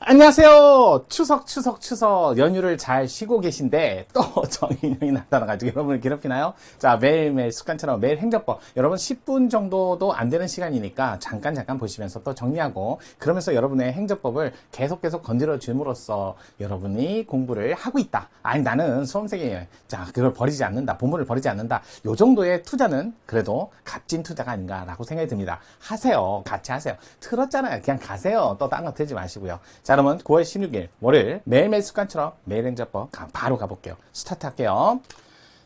안녕하세요. 추석 연휴를 잘 쉬고 계신데 또 정인용이 나타나가지고 여러분을 괴롭히나요? 자, 매일매일 습관처럼 매일 행정법 여러분 10분 정도도 안 되는 시간이니까 잠깐 보시면서 또 정리하고 그러면서 여러분의 행정법을 계속 건드려 줌으로써 여러분이 공부를 하고 있다. 아니 나는 수험생이에요. 자, 그걸 버리지 않는다. 본문을 버리지 않는다. 요 정도의 투자는 그래도 값진 투자가 아닌가라고 생각이 듭니다. 하세요. 같이 하세요. 틀었잖아요. 그냥 가세요. 또 딴 거 틀지 마시고요. 자, 그러면 9월 16일 월요일 매일매일 습관처럼 매일 행정법 바로 가볼게요. 스타트 할게요.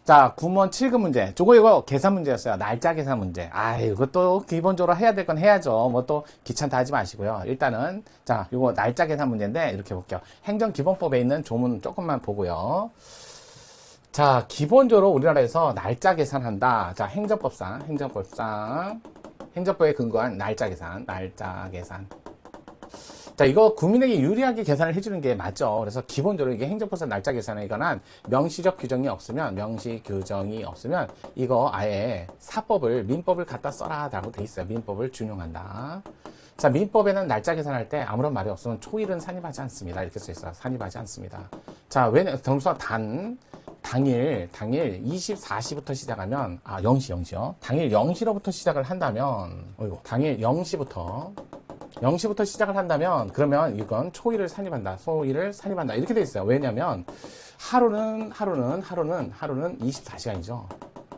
자, 9번 7급 문제. 이거 계산 문제였어요. 날짜 계산 문제. 이것도 기본적으로 해야 될 건 해야죠. 뭐 또 귀찮다 하지 마시고요. 일단은 자, 이거 날짜 계산 문제인데 이렇게 볼게요. 행정기본법에 있는 조문 조금만 보고요. 자, 기본적으로 우리나라에서 날짜 계산한다. 자, 행정법에 근거한 날짜 계산. 자, 이거 국민에게 유리하게 계산을 해주는 게 맞죠. 그래서 기본적으로 이게 행정법상 날짜 계산에 관한 명시적 규정이 없으면, 이거 아예 민법을 갖다 써라 라고 돼 있어요. 민법을 준용한다. 자, 민법에는 날짜 계산할 때 아무런 말이 없으면 초일은 산입하지 않습니다. 이렇게 써 있어요. 산입하지 않습니다. 자, 동사 당일 24시부터 시작하면 0시요. 당일 0시로부터 시작을 한다면 당일 0시부터 시작을 한다면 그러면 이건 소일을 산입한다 이렇게 돼 있어요. 왜냐면 하루는 24시간이죠.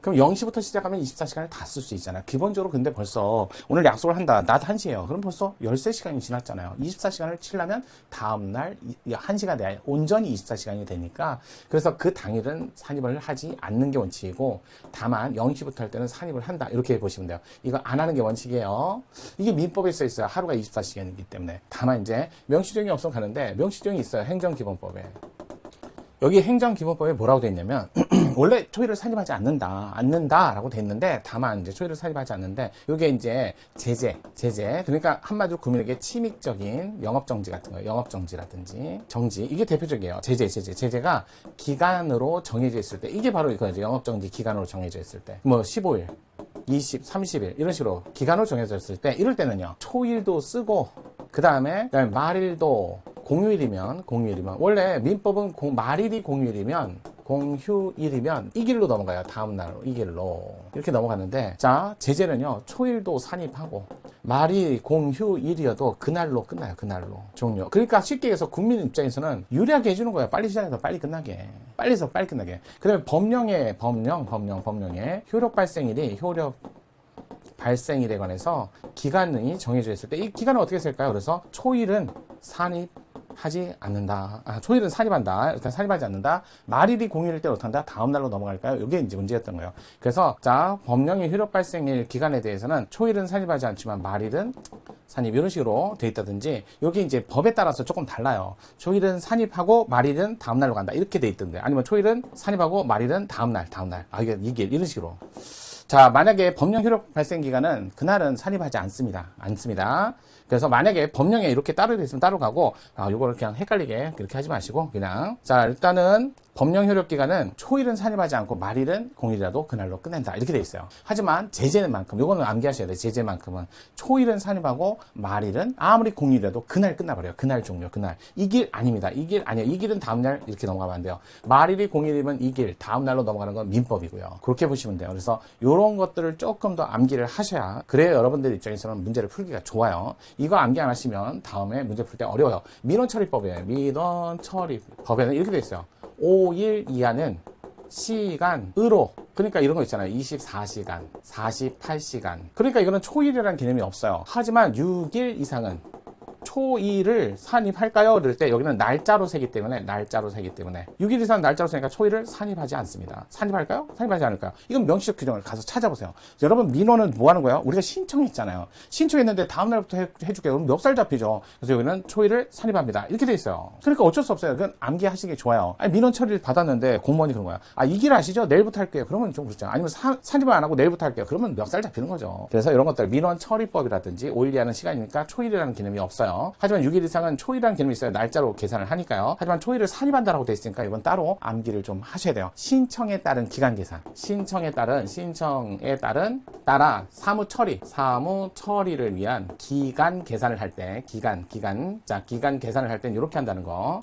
그럼 0시부터 시작하면 24시간을 다 쓸 수 있잖아요. 기본적으로 근데 벌써 오늘 약속을 한다. 낮 1시예요. 그럼 벌써 13시간이 지났잖아요. 24시간을 치려면 다음날 1시가 돼야 온전히 24시간이 되니까 그래서 그 당일은 산입을 하지 않는 게 원칙이고 다만 0시부터 할 때는 산입을 한다. 이렇게 보시면 돼요. 이거 안 하는 게 원칙이에요. 이게 민법에 써 있어요. 하루가 24시간이기 때문에. 다만 이제 명시조항이 없으면 가는데 명시조항이 있어요. 행정기본법에. 여기 행정기본법에 뭐라고 돼 있냐면 원래 초일을 산입하지 않는다라고 돼 있는데 다만 이제 초일을 산입하지 않는데 이게 이제 제재 그러니까 한마디로 국민에게 침익적인 영업정지 같은 거예요. 영업정지라든지 정지 이게 대표적이에요. 제재가 기간으로 정해져 있을 때 이게 바로 이거죠. 영업정지 기간으로 정해져 있을 때 뭐 15일 20, 30일 이런 식으로 기간으로 정해져 있을 때 이럴 때는요. 초일도 쓰고 그다음에 말일도 공휴일이면 원래 민법은 말일이 공휴일이면 이 길로 넘어가요. 다음 날 이 길로 이렇게 넘어가는데 자 제재는요 초일도 산입하고 말이 공휴일이어도 그날로 끝나요. 그날로 종료. 그러니까 쉽게 해서 국민 입장에서는 유리하게 해주는 거예요. 빨리 시작해서 빨리 끝나게. 빨리 해서 빨리 끝나게. 그 다음에 법령에 효력 발생일에 관해서 기간이 정해져 있을 때 이 기간은 어떻게 쓸까요? 그래서 초일은 산입하지 않는다. 초일은 산입한다. 일단 산입하지 않는다. 말일이 공휴일일 때 어떻게 한다? 다음 날로 넘어갈까요? 이게 이제 문제였던 거예요. 그래서 자, 법령의 효력 발생일 기간에 대해서는 초일은 산입하지 않지만 말일은 산입 이런 식으로 돼 있다든지 여기 이제 법에 따라서 조금 달라요. 초일은 산입하고 말일은 다음 날로 간다. 이렇게 돼 있던데. 아니면 초일은 산입하고 말일은 다음 날. 이게 이런 식으로. 자, 만약에 법령 효력 발생 기간은 그날은 산입하지 않습니다. 그래서 만약에 법령에 이렇게 따로 있으면 따로 가고, 요거를 그냥 헷갈리게 그렇게 하지 마시고, 그냥. 자, 일단은 법령 효력 기간은 초일은 산입하지 않고 말일은 공휴일이라도 그날로 끝낸다. 이렇게 돼 있어요. 하지만 제재만큼, 요거는 암기하셔야 돼요. 제재만큼은. 초일은 산입하고 말일은 아무리 공휴일이라도 그날 끝나버려요. 그날 종료, 그날. 이 길 아닙니다. 이 길 아니에요. 이 길은 다음날 이렇게 넘어가면 안 돼요. 말일이 공휴일이면 이 길, 다음날로 넘어가는 건 민법이고요. 그렇게 보시면 돼요. 그래서 요런 것들을 조금 더 암기를 하셔야 그래야 여러분들 입장에서는 문제를 풀기가 좋아요. 이거 암기 안 하시면 다음에 문제 풀 때 어려워요. 민원처리법에는 이렇게 돼 있어요. 5일 이하는 시간으로 그러니까 이런 거 있잖아요. 24시간, 48시간. 그러니까 이거는 초일이라는 개념이 없어요. 하지만 6일 이상은 초일을 산입할까요? 그럴 때 여기는 날짜로 세기 때문에 6일 이상 날짜로 세니까 초일을 산입하지 않습니다. 산입할까요? 산입하지 않을까요? 이건 명시적 규정을 가서 찾아보세요. 여러분 민원은 뭐 하는 거예요? 우리가 신청했잖아요. 신청했는데 다음 날부터 해줄게요. 그럼 멱살 잡히죠. 그래서 여기는 초일을 산입합니다. 이렇게 돼 있어요. 그러니까 어쩔 수 없어요. 그건 암기하시는 게 좋아요. 민원 처리를 받았는데 공무원이 그런 거야. 이 길 아시죠? 내일부터 할게요. 그러면 좀 그렇잖아요. 아니면 산입을 안 하고 내일부터 할게요. 그러면 멱살 잡히는 거죠. 그래서 이런 것들 민원 처리법이라든지 5일 이하는 시간이니까 초일이라는 개념이 없어요. 돼요. 하지만 6일 이상은 초일이라는 개념이 있어요. 날짜로 계산을 하니까요. 하지만 초일을 산입한다라고 돼 있으니까 이건 따로 암기를 좀 하셔야 돼요. 신청에 따른 기간 계산. 신청에 따른 따라 사무 처리를 위한 기간 계산을 할 때 기간 계산을 할 땐 이렇게 한다는 거.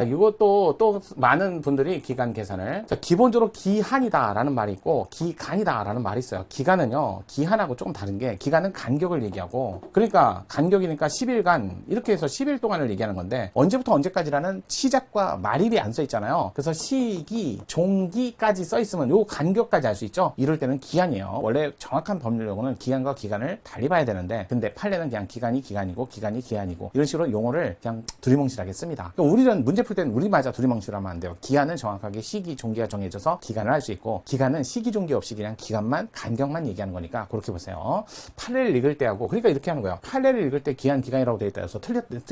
이것도 또 많은 분들이 기간 계산을 기본적으로 기한이다라는 말이 있고 기간이다라는 말이 있어요. 기간은요, 기한하고 조금 다른 게 기간은 간격을 얘기하고, 그러니까 간격이니까 10일간 이렇게 해서 10일 동안을 얘기하는 건데 언제부터 언제까지라는 시작과 말일이 안 써 있잖아요. 그래서 시기, 종기까지 써 있으면 요 간격까지 알 수 있죠. 이럴 때는 기한이에요. 원래 정확한 법률용어는 기한과 기간을 달리 봐야 되는데, 근데 판례는 그냥 기간이 기간이고 기간이 기한이고 이런 식으로 용어를 그냥 두리뭉실하게 씁니다. 그러니까 우리는 문제 풀 때는 우리마저 두리뭉실하면 안 돼요. 기한은 정확하게 시기, 종기가 정해져서 기간을 할 수 있고, 기간은 시기, 종기 없이 그냥 기간만, 간격만 얘기하는 거니까 그렇게 보세요. 판례를 읽을 때 하고, 그러니까 이렇게 하는 거예요. 판례를 읽을 때 기한, 기간이라고 되어 있다 해서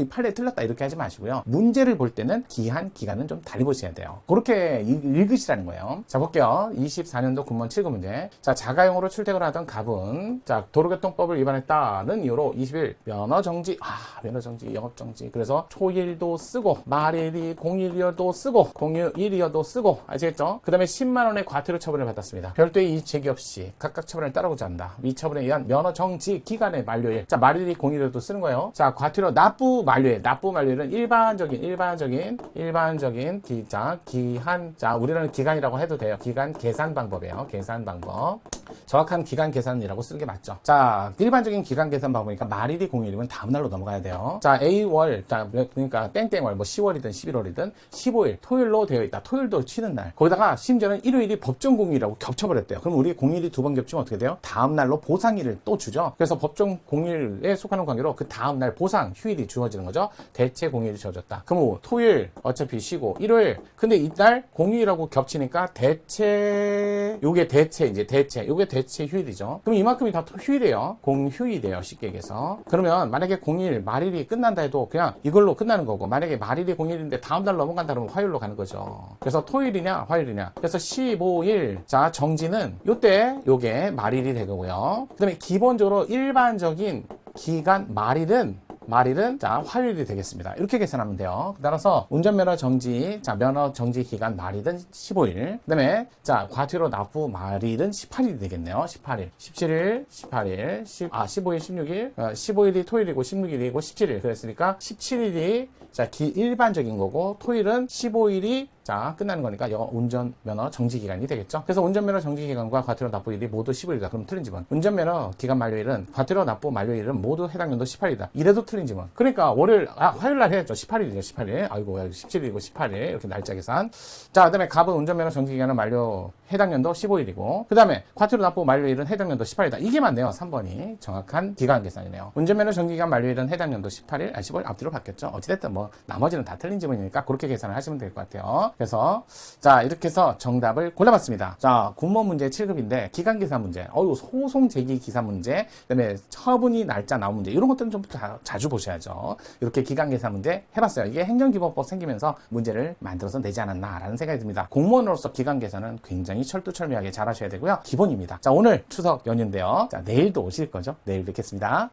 판례 틀렸다 이렇게 하지 마시고요. 문제를 볼 때는 기한, 기간은 좀 달리 보셔야 돼요. 그렇게 읽으시라는 거예요. 자, 볼게요. 24년도 군문 7급 문제. 자, 자가용으로 출퇴근을 하던 갑은 도로교통법을 위반했다는 이유로 20일 면허정지, 영업정지. 그래서 초일도 쓰고 말일이 공일이어도 쓰고 공휴일이어도 쓰고, 아시겠죠? 그 다음에 10만 원의 과태료 처분을 받았습니다. 별도의 이의 제기 없이 각각 처분을 따르고자 한다. 이 처분에 의한 면허정지 기간의 만료일. 자, 말일이 공일이어도 쓰는 거예요. 자, 과태료 납부 만료일은 일반적인 기한. 자, 우리는 기간이라고 해도 돼요. 기간 계산 방법이에요. 계산 방법. 정확한 기간 계산이라고 쓰는 게 맞죠. 자, 일반적인 기간 계산 방법이니까 말일이 공일이면 다음날로 넘어가야 돼요. 자, A월, 그러니까 땡땡월, 뭐 10월이든 11월이든 15일, 토요일로 되어 있다. 토요일도 쉬는 날. 거기다가 심지어는 일요일이 법정 공휴일이라고 겹쳐버렸대요. 그럼 우리 공휴일이 두 번 겹치면 어떻게 돼요? 다음날로 보상일을 또 주죠. 그래서 법정 공휴일에 속하는 관계로 그 다음날 보상 휴일이 주어지는 거죠. 대체 공휴일이 주어졌다. 그럼 토요일 어차피 쉬고 일요일, 근데 이날 공휴일하고 겹치니까 요게 대체 휴일이죠. 그럼 이만큼이 다 휴일이에요. 공휴일이에요. 쉽게 얘기해서. 그러면 만약에 공휴일, 말일이 끝난다 해도 그냥 이걸로 끝나는 거고, 만약에 말일이 공휴일인데 다음날 넘어간다 그러면 화요일로 가는 거죠. 그래서 토요일이냐 화요일이냐. 그래서 15일, 자, 정지는 요게 말일이 되고요. 그 다음에 기본적으로 일반적인 기간 말일은 자, 화요일이 되겠습니다. 이렇게 계산하면 돼요. 따라서 운전면허 정지, 자, 면허 정지 기간 말일은 15일. 그 다음에 자, 과태료 납부 말일은 18일이 되겠네요. 18일, 17일, 18일, 15일, 16일, 15일이 토요일이고 16일이고 17일. 그랬으니까 17일이 자, 일반적인 거고, 토요일은 15일이 자, 끝나는 거니까 운전면허 정지 기간이 되겠죠. 그래서 운전면허 정지 기간과 과태료 납부일이 모두 15일이다. 그럼 틀린 지문. 운전면허 기간 만료일은, 과태료 납부 만료일은 모두 해당 연도 18일이다. 이래도 틀린 지문. 그러니까 화요일 날 해야죠. 18일이죠. 18일. 아이고, 17일이고 18일. 이렇게 날짜 계산. 자, 그다음에 갑은 운전면허 정지 기간은 만료 해당 연도 15일이고, 그다음에 과태료 납부 만료일은 해당 연도 18일이다. 이게 맞네요. 3번이 정확한 기간 계산이네요. 운전면허 정지 기간 만료일은 해당 연도 18일, 15일 앞뒤로 바뀌었죠. 어찌됐든 뭐 나머지는 다 틀린 지문이니까 그렇게 계산을 하시면 될 것 같아요. 그래서 자, 이렇게 해서 정답을 골라봤습니다. 자, 군법 문제 7급인데 기간 계산 문제, 소송 제기 기산 문제, 그다음에 처분이 날짜 나온 문제, 이런 것들은 좀 자주 보셔야죠. 이렇게 기간 계산 문제 해봤어요. 이게 행정기본법 생기면서 문제를 만들어서 내지 않았나라는 생각이 듭니다. 공무원으로서 기간 계산은 굉장히 철두철미하게 잘 하셔야 되고요. 기본입니다. 자, 오늘 추석 연휴인데요. 자, 내일도 오실 거죠? 내일 뵙겠습니다.